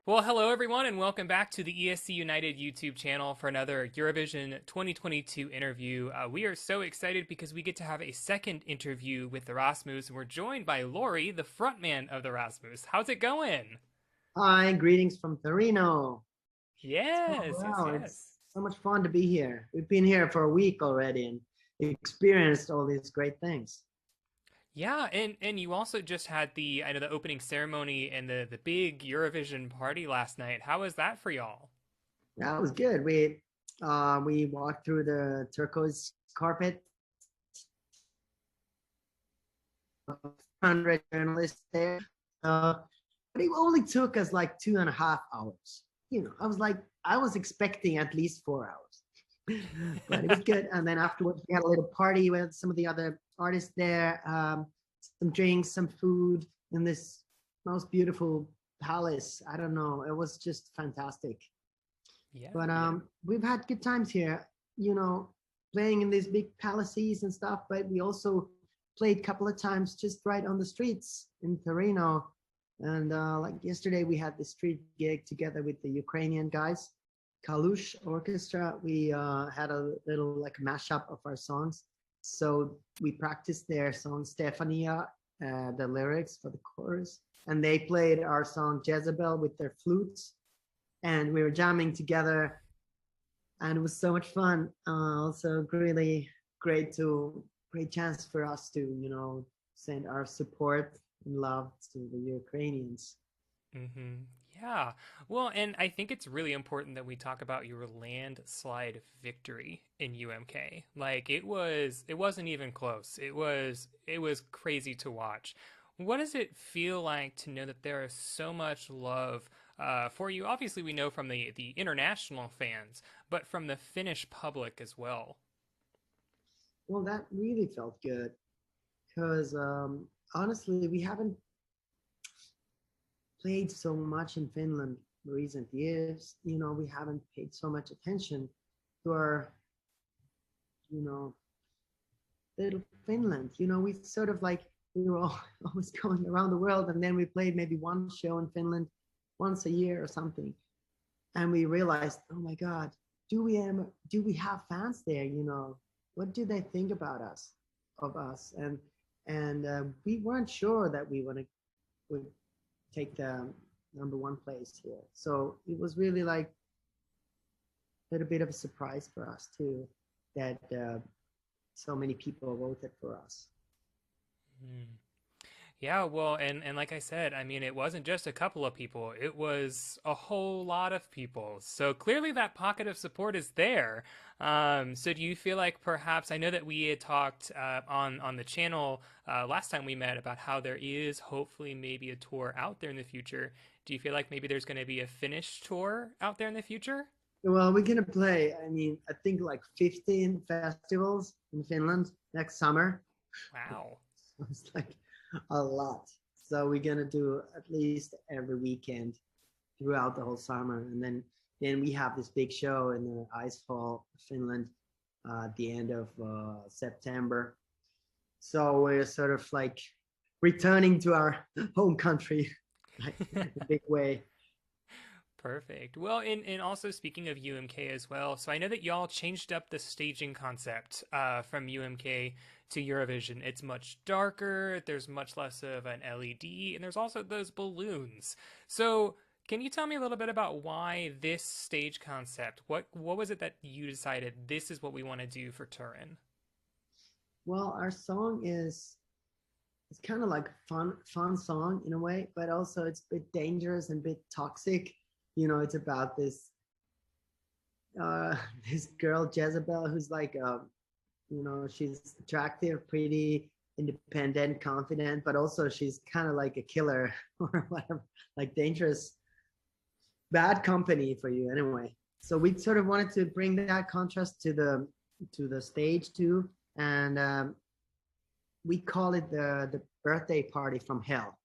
Well, hello everyone, and welcome back to the ESC United YouTube channel for another Eurovision 2022 interview. We are so excited because we get to have a second interview with the Rasmus, and we're joined by Lauri, the frontman of the Rasmus. How's it going? Hi, greetings from Torino. Oh, Yes, yes, wow, it's yes. so much fun to be here. We've been here for a week already and experienced all these great things. Yeah, and you also just had the opening ceremony and the big Eurovision party last night. How was that for y'all? That was good. We walked through the turquoise carpet. 100 journalists there. But it only took us like 2.5 hours. I was expecting at least 4 hours, but it was good. And then afterwards, we had a little party with some of the other artists there, some drinks, some food in this most beautiful palace. I don't know. It was just fantastic. Yeah, But yeah. we've had good times here, you know, playing in these big palaces and stuff. But we also played a couple of times just right on the streets in Torino. And like yesterday, we had the street gig together with the Ukrainian guys, Kalush Orchestra. We had a little like mashup of our songs. So we practiced their song Stefania, the lyrics for the chorus, and they played our song Jezebel with their flutes, and we were jamming together, and it was so much fun. Also, really great chance for us to send our support and love to the Ukrainians. Mm-hmm. Yeah. Well, and I think it's really important that we talk about your landslide victory in UMK. Like it wasn't even close. It was crazy to watch. What does it feel like to know that there is so much love for you? Obviously, we know from the international fans, but from the Finnish public as well. Well, that really felt good because honestly, we haven't played so much in Finland in recent years. We haven't paid so much attention to our, you know, little Finland. We sort of like we were always going around the world, and then we played maybe one show in Finland once a year or something, and we realized, oh my God, do we have fans there? What do they think about us, of us? And we weren't sure that we would take the number one place here. So it was really like a little bit of a surprise for us too that so many people voted for us. Hmm. Yeah, well, and like I said, I mean, it wasn't just a couple of people, it was a whole lot of people. So clearly that pocket of support is there. So do you feel like perhaps, I know that we had talked on the channel last time we met about how there is hopefully maybe a tour out there in the future. Do you feel like maybe there's going to be a Finnish tour out there in the future? Well, we're gonna play. I mean, I think like 15 festivals in Finland next summer. Wow. It's like a lot. So we're gonna do at least every weekend throughout the whole summer, and then we have this big show in the ice hall, Finland, at the end of September. So we're sort of like returning to our home country, like in a big way. Perfect. Well, and also speaking of UMK as well, so I know that y'all changed up the staging concept from UMK to Eurovision. It's much darker, there's much less of an LED, and there's also those balloons. So, can you tell me a little bit about why this stage concept? What was it that you decided this is what we want to do for Turin? Well, our song is it's kind of like fun song in a way, but also it's a bit dangerous and a bit toxic. It's about this uh this girl Jezebel who's like she's attractive, pretty, independent, confident, but also she's kind of like a killer or whatever, like dangerous, bad company for you anyway. So we sort of wanted to bring that contrast to the stage too, and we call it the birthday party from hell.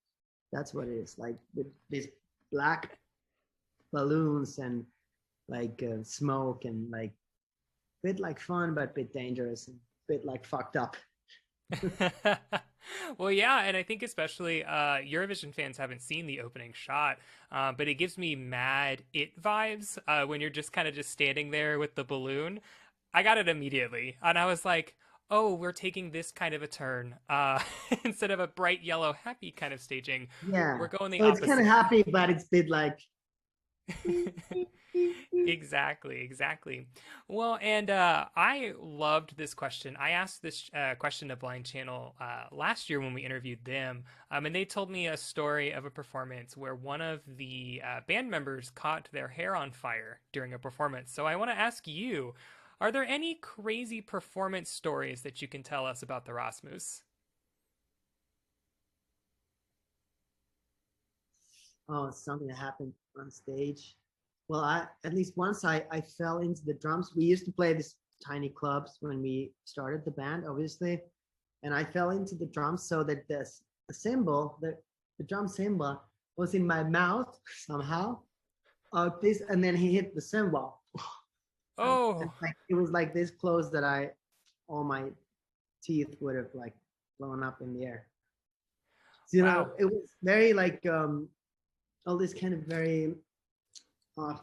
That's what it is, like with these black balloons and like smoke and like bit like fun but bit dangerous and bit like fucked up. Well, yeah, and I think especially Eurovision fans haven't seen the opening shot, but it gives me mad It vibes when you're just kind of just standing there with the balloon. I got it immediately, and I was like, "Oh, we're taking this kind of a turn. Instead of a bright yellow happy kind of staging, Yeah. we're going the So it's kind of opposite." happy, but it's a bit like Exactly, exactly. Well, and I loved this question. I asked this question to Blind Channel last year when we interviewed them, and they told me a story of a performance where one of the band members caught their hair on fire during a performance. So I want to ask you, are there any crazy performance stories that you can tell us about the Rasmus? oh, something that happened on stage. Well, I at least once I fell into the drums. We used to play this tiny clubs when we started the band, obviously, and I fell into the drums so that the cymbal, the drum cymbal, was in my mouth somehow. This and then he hit the cymbal, and Oh, like it was like this close that all my teeth would have like blown up in the air. So, wow. it was very like all this kind of very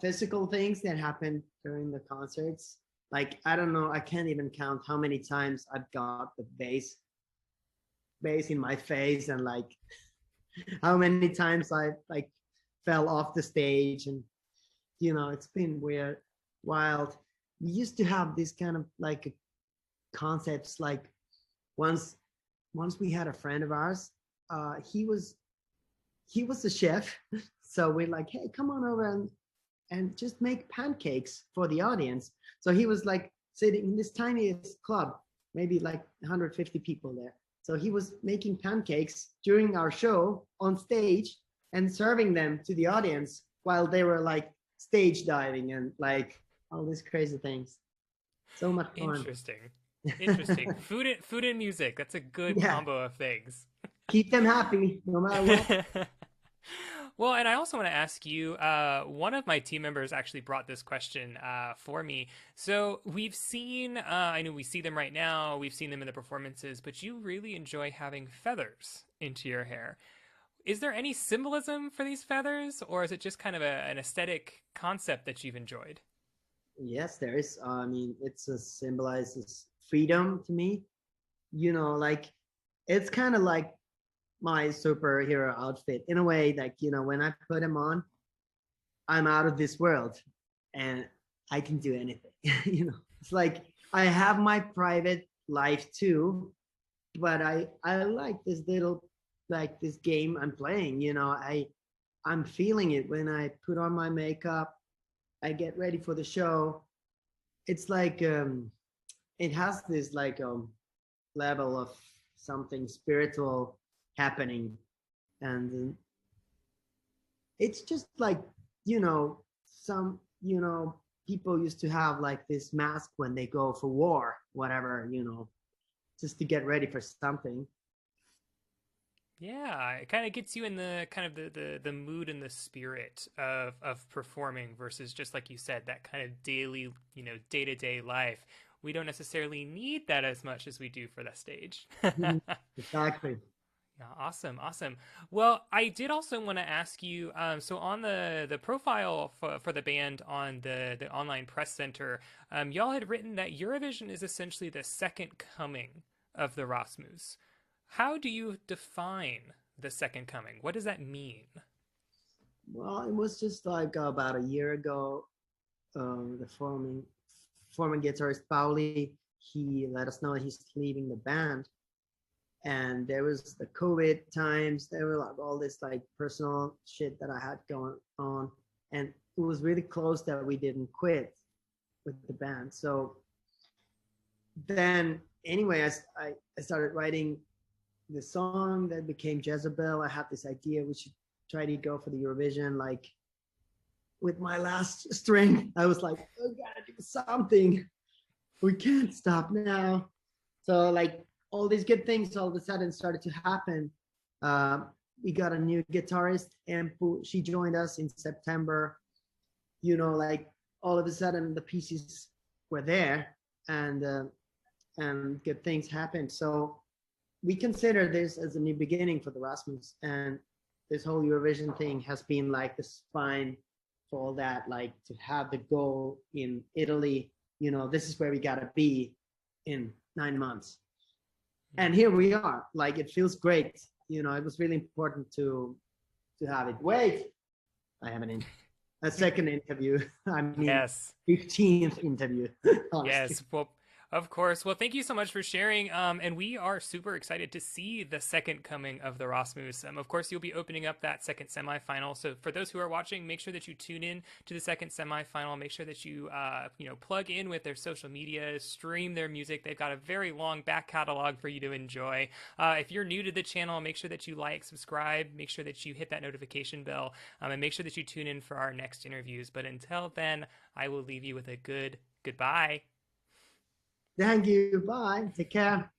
physical things that happen during the concerts. Like I don't know, I can't even count how many times I've got the bass in my face, and like how many times I like fell off the stage, and it's been weird, wild. We used to have this kind of like concepts. Like once once we had a friend of ours. He was a chef, so we're like, hey, come on over and just make pancakes for the audience. So he was like sitting in this tiniest club, maybe like 150 people there. So he was making pancakes during our show on stage and serving them to the audience while they were like stage diving and like all these crazy things. So much fun. Interesting. Interesting. Food and music. That's a good Yeah. combo of things. Keep them happy no matter what. Well, and I also want to ask you, one of my team members actually brought this question for me. So we've seen, I know we see them right now, we've seen them in the performances, but you really enjoy having feathers into your hair. Is there any symbolism for these feathers, or is it just kind of an aesthetic concept that you've enjoyed? Yes, there is. I mean, it's a symbolizes freedom to me. Like it's kind of like my superhero outfit in a way. Like when I put them on, I'm out of this world, and I can do anything. It's like I have my private life too, but I like this little like this game I'm playing. I'm feeling it when I put on my makeup. I get ready for the show. It's like it has this like level of something spiritual happening, and it's just like some people used to have like this mask when they go for war, whatever, just to get ready for something. Yeah, it kind of gets you in the kind of the mood and the spirit of performing versus just like you said, that kind of daily, day-to-day life. We don't necessarily need that as much as we do for the stage. Exactly. Yeah, awesome, awesome. Well, I did also want to ask you. So on the profile for the band on the online press center, y'all had written that Eurovision is essentially the second coming of the Rasmus. How do you define the second coming? What does that mean? Well, it was just like about a year ago. The former guitarist Pauli, he let us know he's leaving the band, and there was the COVID times. There were like all this like personal shit that I had going on, and it was really close that we didn't quit with the band. So then, anyway, I started writing the song that became Jezebel. I had this idea we should try to go for the Eurovision like with my last string. I was like, oh, gotta do something. We can't stop now. So like all these good things all of a sudden started to happen. Uh, we got a new guitarist, and she joined us in September. Like all of a sudden the pieces were there, and good things happened. So we consider this as a new beginning for the Rasmus, and this whole Eurovision thing has been like the spine for all that, like to have the goal in Italy, you know, this is where we gotta be in 9 months. And here we are. Like it feels great. You know, it was really important to have it. Wait, I have a second interview. I mean, Yes. 15th interview, honestly. Yes, well, of course. Well, thank you so much for sharing. And we are super excited to see the second coming of the Rasmus. Of course, you'll be opening up that second semifinal. So for those who are watching, make sure that you tune in to the second semifinal. Make sure that you, plug in with their social media, stream their music. They've got a very long back catalog for you to enjoy. If you're new to the channel, make sure that you like, subscribe, make sure that you hit that notification bell, and make sure that you tune in for our next interviews. But until then, I will leave you with a goodbye. Thank you. Bye. Take care.